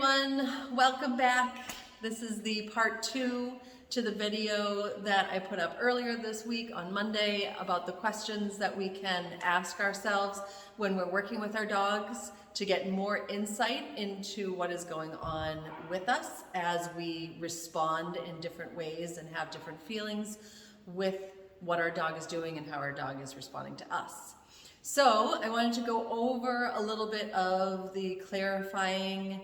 everyone, welcome back. This is the part 2 to the video that I put up earlier this week on Monday about the questions that we can ask ourselves when we're working with our dogs to get more insight into what is going on with us as we respond in different ways and have different feelings with what our dog is doing and how our dog is responding to us. So I wanted to go over a little bit of the clarifying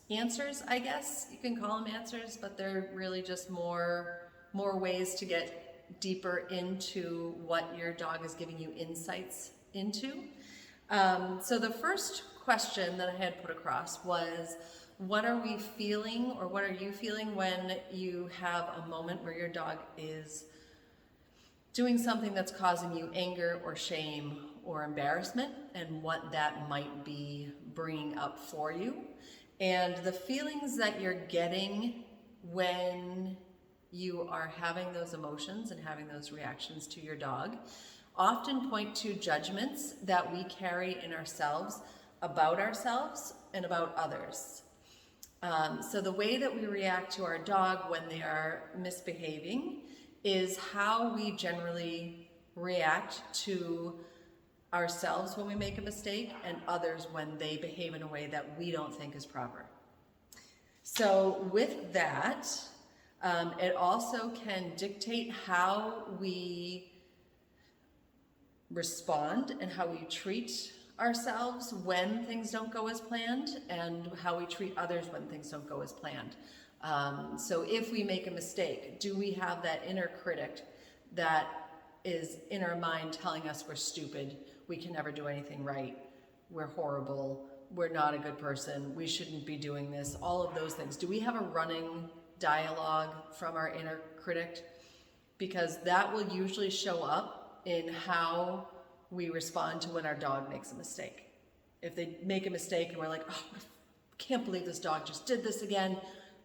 answers, I guess. You can call them answers, but they're really just more ways to get deeper into what your dog is giving you insights into. So the first question that I had put across was, what are we feeling, or what are you feeling when you have a moment where your dog is doing something that's causing you anger or shame or embarrassment, and what that might be bringing up for you, and the feelings that you're getting when you are having those emotions and having those reactions to your dog often point to judgments that we carry in ourselves about ourselves and about others. So the way that we react to our dog when they are misbehaving is how we generally react to ourselves when we make a mistake and others when they behave in a way that we don't think is proper. So with that, it also can dictate how we respond and how we treat ourselves when things don't go as planned, and how we treat others when things don't go as planned. So if we make a mistake, do we have that inner critic that is in our mind telling us we're stupid, we can never do anything right, we're horrible, we're not a good person, we shouldn't be doing this, all of those things? Do we have a running dialogue from our inner critic? Because that will usually show up in how we respond to when our dog makes a mistake. If they make a mistake and we're like, oh, I can't believe this dog just did this again,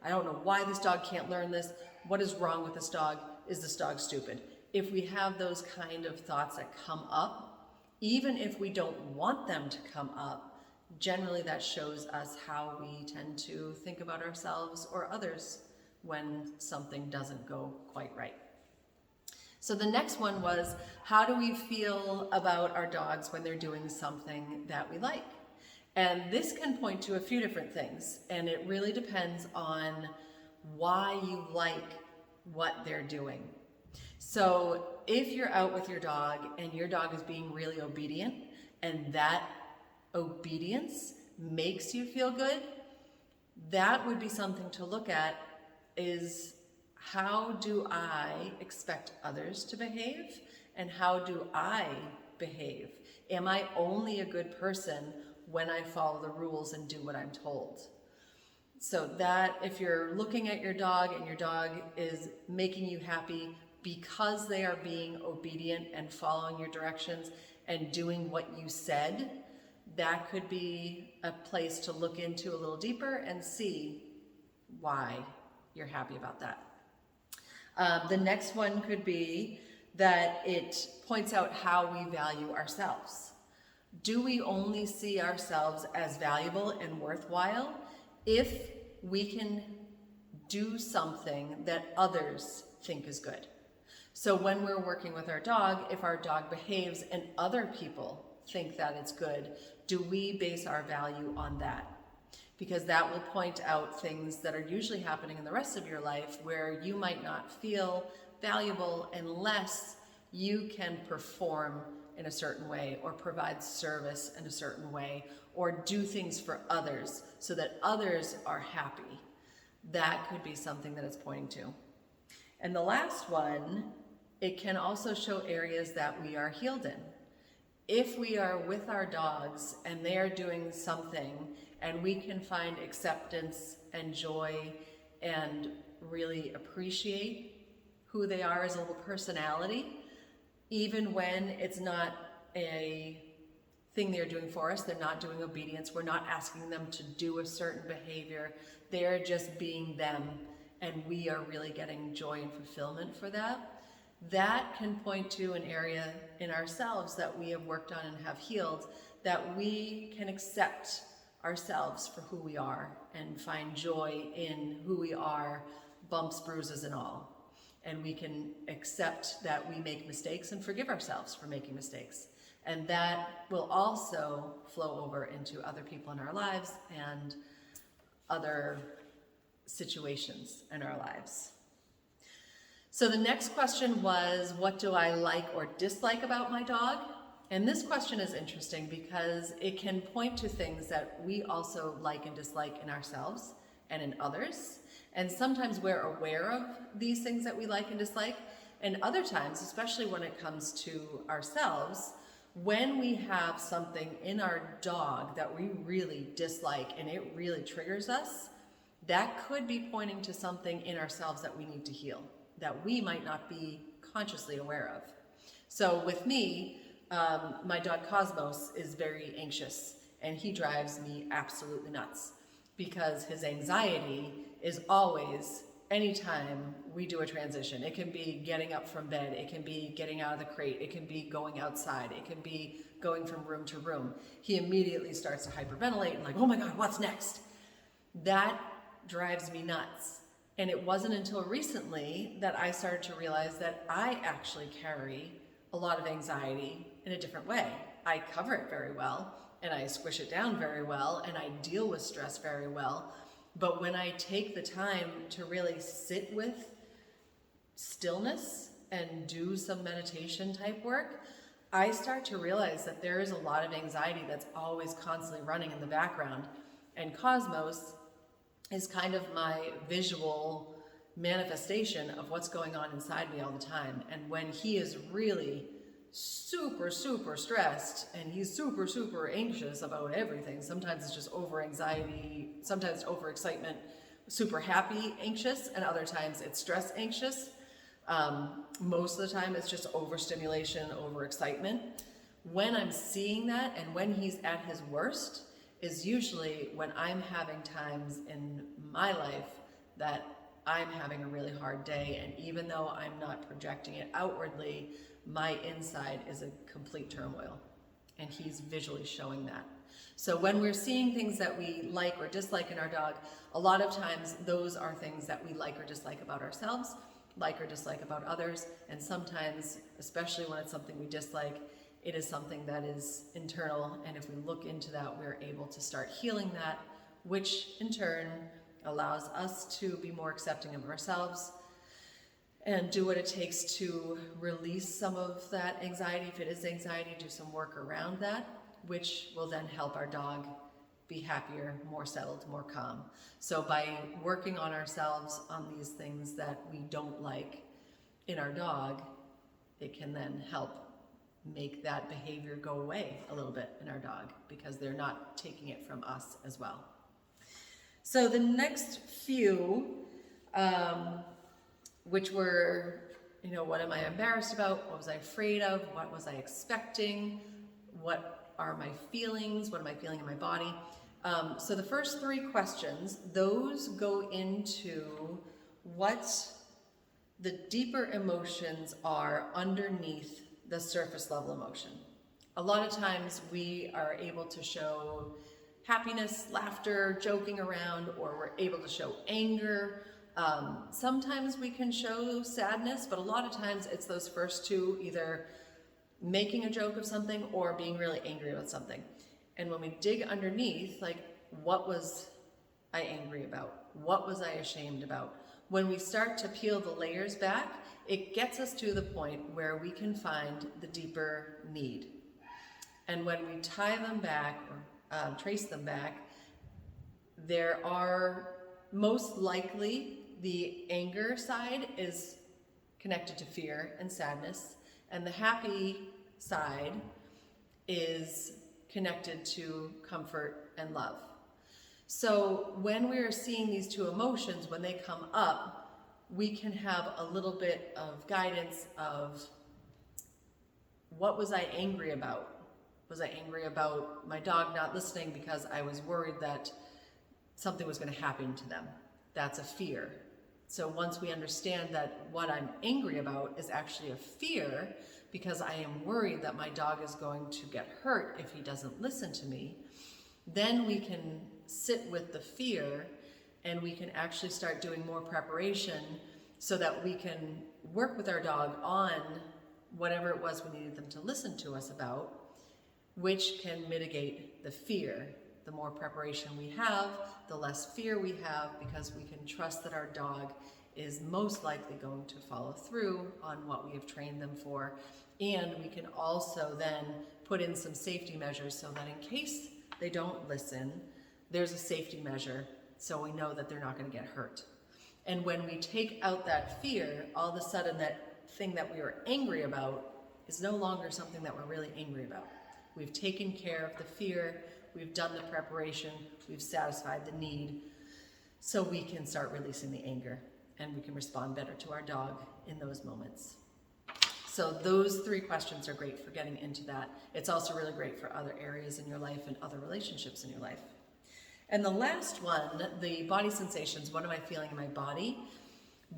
I don't know why this dog can't learn this, what is wrong with this dog, is this dog stupid? If we have those kind of thoughts that come up, even if we don't want them to come up, generally that shows us how we tend to think about ourselves or others when something doesn't go quite right. So the next one was, how do we feel about our dogs when they're doing something that we like? And this can point to a few different things, and it really depends on why you like what they're doing. So if you're out with your dog and your dog is being really obedient, and that obedience makes you feel good, that would be something to look at, is how do I expect others to behave, and how do I behave? Am I only a good person when I follow the rules and do what I'm told? So that, if you're looking at your dog and your dog is making you happy because they are being obedient and following your directions and doing what you said, that could be a place to look into a little deeper and see why you're happy about that. The next one could be that it points out how we value ourselves. Do we only see ourselves as valuable and worthwhile if we can do something that others think is good? So when we're working with our dog, if our dog behaves and other people think that it's good, do we base our value on that? Because that will point out things that are usually happening in the rest of your life where you might not feel valuable unless you can perform in a certain way, or provide service in a certain way, or do things for others so that others are happy. That could be something that it's pointing to. And the last one, it can also show areas that we are healed in. If we are with our dogs and they are doing something and we can find acceptance and joy and really appreciate who they are as a little personality, even when it's not a thing they're doing for us, they're not doing obedience, we're not asking them to do a certain behavior, they're just being them, and we are really getting joy and fulfillment for that, that can point to an area in ourselves that we have worked on and have healed, that we can accept ourselves for who we are and find joy in who we are, bumps, bruises, and all. And we can accept that we make mistakes and forgive ourselves for making mistakes. And that will also flow over into other people in our lives and other situations in our lives. So the next question was, what do I like or dislike about my dog? And this question is interesting because it can point to things that we also like and dislike in ourselves and in others. And sometimes we're aware of these things that we like and dislike. And other times, especially when it comes to ourselves, when we have something in our dog that we really dislike and it really triggers us, that could be pointing to something in ourselves that we need to heal, that we might not be consciously aware of. So with me, my dog Cosmos is very anxious, and he drives me absolutely nuts because his anxiety is always anytime we do a transition. It can be getting up from bed, it can be getting out of the crate, it can be going outside, it can be going from room to room. He immediately starts to hyperventilate and like, oh my God, what's next? That drives me nuts. And it wasn't until recently that I started to realize that I actually carry a lot of anxiety in a different way. I cover it very well, and I squish it down very well, and I deal with stress very well. But when I take the time to really sit with stillness and do some meditation type work, I start to realize that there is a lot of anxiety that's always constantly running in the background. And Cosmos is kind of my visual manifestation of what's going on inside me all the time. And when he is really super, super stressed and he's super, super anxious about everything, sometimes it's just over anxiety, sometimes over excitement, super happy anxious, and other times it's stress anxious. Most of the time it's just overstimulation, over excitement. When I'm seeing that and when he's at his worst is usually when I'm having times in my life that I'm having a really hard day, and even though I'm not projecting it outwardly, my inside is a complete turmoil, and he's visually showing that. So when we're seeing things that we like or dislike in our dog, a lot of times those are things that we like or dislike about ourselves, like or dislike about others, and sometimes, especially when it's something we dislike, it is something that is internal, and if we look into that, we're able to start healing that, which in turn allows us to be more accepting of ourselves and do what it takes to release some of that anxiety. If it is anxiety, do some work around that, which will then help our dog be happier, more settled, more calm. So by working on ourselves on these things that we don't like in our dog, it can then help make that behavior go away a little bit in our dog because they're not taking it from us as well. So the next few, which were, what am I embarrassed about? What was I afraid of? What was I expecting? What are my feelings? What am I feeling in my body? So the first three questions, those go into what the deeper emotions are underneath the surface level emotion. A lot of times we are able to show happiness, laughter, joking around, or we're able to show anger. Sometimes we can show sadness, but a lot of times it's those first two, either making a joke of something or being really angry about something. And when we dig underneath, like, what was I angry about? What was I ashamed about? When we start to peel the layers back, it gets us to the point where we can find the deeper need. And when we tie them back or trace them back, there are most likely the anger side is connected to fear and sadness, and the happy side is connected to comfort and love. So when we're seeing these two emotions, when they come up, we can have a little bit of guidance of what was I angry about? Was I angry about my dog not listening because I was worried that something was going to happen to them? That's a fear. So once we understand that what I'm angry about is actually a fear because I am worried that my dog is going to get hurt if he doesn't listen to me, then we can sit with the fear and we can actually start doing more preparation so that we can work with our dog on whatever it was we needed them to listen to us about, which can mitigate the fear. The more preparation we have, the less fear we have, because we can trust that our dog is most likely going to follow through on what we have trained them for. And we can also then put in some safety measures so that in case they don't listen, there's a safety measure so we know that they're not going to get hurt. And when we take out that fear, all of a sudden that thing that we were angry about is no longer something that we're really angry about. We've taken care of the fear, we've done the preparation, we've satisfied the need, so we can start releasing the anger and we can respond better to our dog in those moments. So those 3 questions are great for getting into that. It's also really great for other areas in your life and other relationships in your life. And the last one, the body sensations, what am I feeling in my body?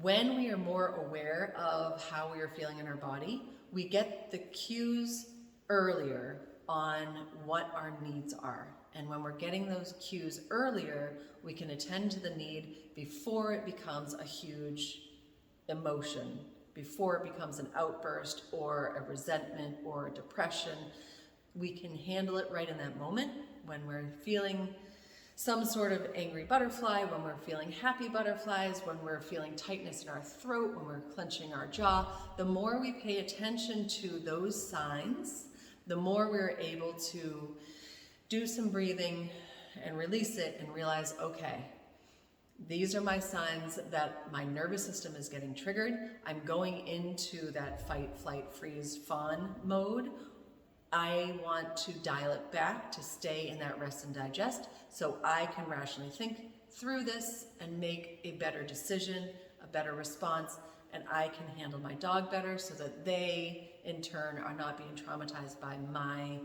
When we are more aware of how we are feeling in our body, we get the cues earlier on what our needs are. And when we're getting those cues earlier, we can attend to the need before it becomes a huge emotion, before it becomes an outburst or a resentment or a depression. We can handle it right in that moment when we're feeling some sort of angry butterfly, when we're feeling happy butterflies, when we're feeling tightness in our throat, when we're clenching our jaw. The more we pay attention to those signs, the more we're able to do some breathing and release it and realize, okay, these are my signs that my nervous system is getting triggered. I'm going into that fight, flight, freeze, fawn mode. I want to dial it back to stay in that rest and digest so I can rationally think through this and make a better decision, a better response, and I can handle my dog better so that they, in turn, are not being traumatized by my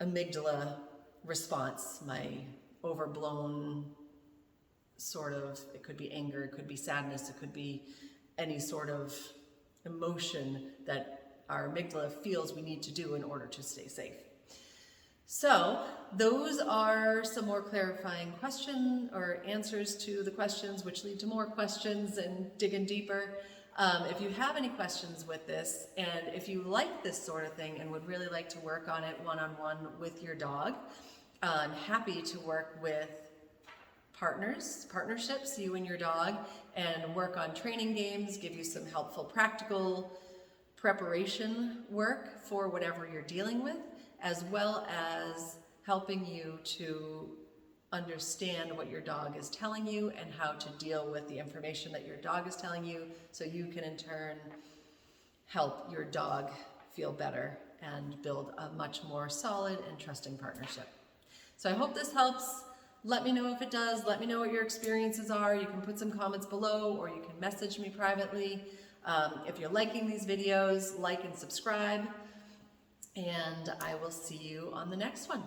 amygdala response, my overblown sort of, it could be anger, it could be sadness, it could be any sort of emotion that our amygdala feels we need to do in order to stay safe. So those are some more clarifying questions or answers to the questions, which lead to more questions and digging deeper. If you have any questions with this, and if you like this sort of thing and would really like to work on it one-on-one with your dog, I'm happy to work with partnerships, you and your dog, and work on training games, give you some helpful practical preparation work for whatever you're dealing with, as well as helping you to understand what your dog is telling you and how to deal with the information that your dog is telling you, so you can in turn help your dog feel better and build a much more solid and trusting partnership. So I hope this helps. Let me know if it does. Let me know what your experiences are. You can put some comments below, or you can message me privately. If you're liking these videos, like and subscribe, and I will see you on the next one.